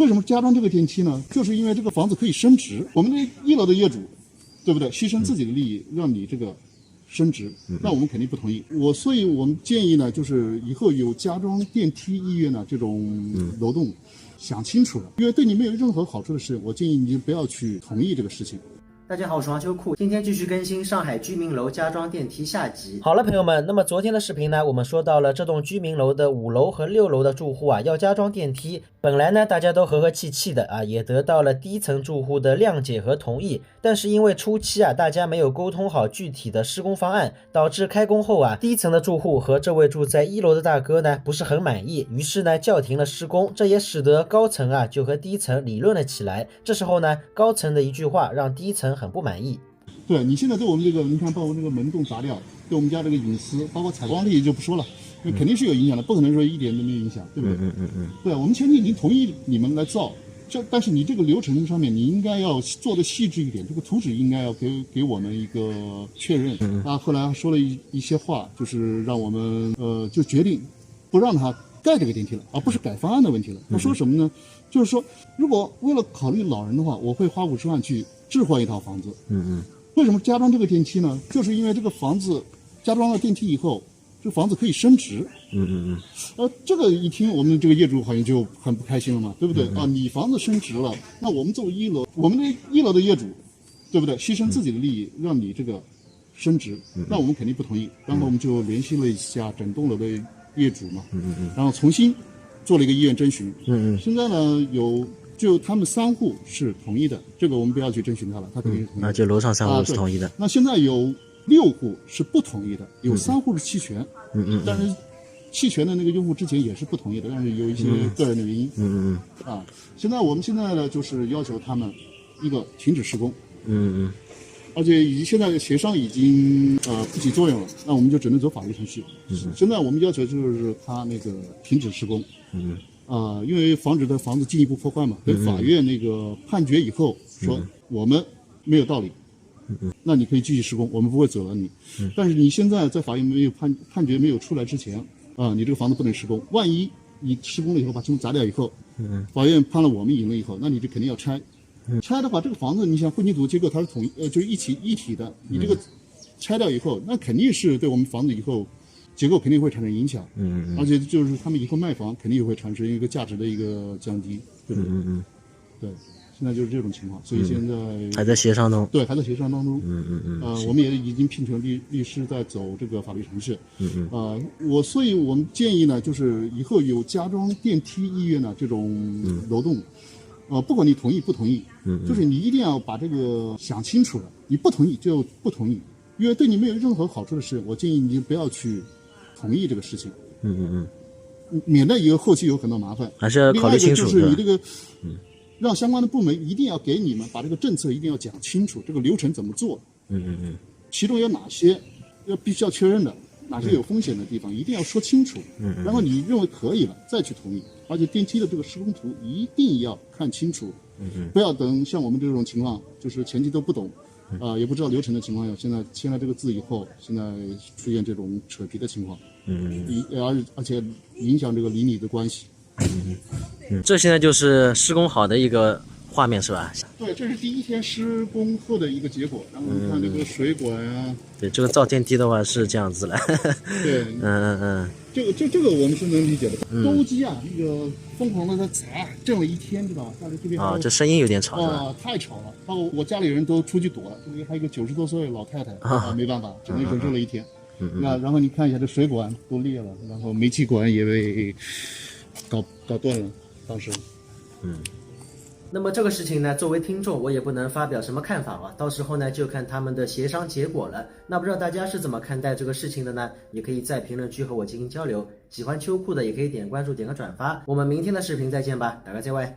为什么加装这个电梯呢？就是因为这个房子可以升值，我们这1楼的业主，对不对？牺牲自己的利益让你这个升值，那我们肯定不同意。所以我们建议呢，就是以后有加装电梯意愿呢这种楼栋，想清楚了，因为对你没有任何好处的事，我建议你就不要去同意这个事情。大家好，我是王秋库，今天继续更新上海居民楼加装电梯下集。好了，朋友们，那么昨天的视频呢，我们说到了这栋居民楼的5楼和6楼的住户啊，要加装电梯。本来呢，大家都和和气气的啊，也得到了低层住户的谅解和同意。但是因为初期啊，大家没有沟通好具体的施工方案，导致开工后啊，低层的住户和这位住在1楼的大哥呢，不是很满意，于是呢，叫停了施工。这也使得高层啊，就和低层理论了起来。这时候呢，高层的一句话让低层很不满意。对你现在对我们这个，你看，包括这个门洞砸掉，对我们家这个隐私，包括采光力就不说了，那肯定是有影响的，不可能说一点都没有影响，对不对？对，我们前期已经同意你们来造，但是你这个流程上面你应该要做的细致一点，这个图纸应该要给我们一个确认。他后来说了一些话，就是让我们就决定不让他盖这个电梯了，而不是改方案的问题了。他说什么呢？就是说，如果为了考虑老人的话，我会花50万去置换一套房子。为什么加装这个电梯呢？就是因为这个房子加装了电梯以后，这个房子可以升值。这个一听，我们这个业主好像就很不开心了嘛，对不对？你房子升值了，那我们作为1楼，我们这1楼的业主，对不对？牺牲自己的利益让你这个升值，那我们肯定不同意。然后我们就联系了一下整栋楼的业主嘛，然后重新做了一个意愿征询。现在呢就他们3户是同意的，这个我们不要去征询他了，他肯定是同意的。那就楼上3户是同意的。那现在有6户是不同意的，有3户是弃权。但是弃权的那个用户之前也是不同意的，但是有一些个人的原因。我们现在呢就是要求他们一个停止施工。而且现在协商已经不起作用了，那我们就只能走法律程序。现在我们要求就是他那个停止施工。因为防止他房子进一步破坏嘛，跟法院那个判决以后说我们没有道理，那你可以继续施工，我们不会责难你。但是你现在在法院没有判决没有出来之前你这个房子不能施工。万一你施工了以后把墙砸掉以后，法院判了我们赢了以后，那你就肯定要拆。拆的话，这个房子你像混凝土结构它是就是一体的，你这个拆掉以后，那肯定是对我们房子以后结构肯定会产生影响。而且就是他们以后卖房肯定也会产生一个价值的一个降低，对不对？对，现在就是这种情况，所以现在还在协商中。对，还在协商当中。我们也已经聘请律师在走这个法律程序。所以我们建议呢，就是以后有加装电梯意愿呢这种楼栋，不管你同意不同意，就是你一定要把这个想清楚了，你不同意就不同意，因为对你没有任何好处的事，我建议你就不要去同意这个事情。免得以后后期有很多麻烦。还是要考虑清楚。另外一个就是你这个，让相关的部门一定要给你们把这个政策一定要讲清楚，这个流程怎么做。其中有哪些必须要确认的，哪些有风险的地方，一定要说清楚。然后你认为可以了，再去同意。而且电梯的这个施工图一定要看清楚，不要等像我们这种情况，就是前期都不懂。也不知道流程的情况下，现在签了这个字以后，现在出现这种扯皮的情况。而且影响这个邻里的关系。这现在就是施工好的一个画面是吧？对，这是第1天施工后的一个结果。然后你看这个水管啊。对，这个造电梯的话是这样子的。对。这个我们是能理解的。钩机啊，那个疯狂的在砸，震了1天，知道吧？这边这声音有点吵是吧？太吵了，包括我家里人都出去躲了。这里还有一个90多岁的老太太没办法，只能忍受了1天。然后你看一下这水管都裂了，然后煤气管也被搞断了，当时。那么这个事情呢，作为听众我也不能发表什么看法了，到时候呢就看他们的协商结果了。那不知道大家是怎么看待这个事情的呢？也可以在评论区和我进行交流。喜欢秋裤的也可以点关注点个转发。我们明天的视频再见吧，大家再会。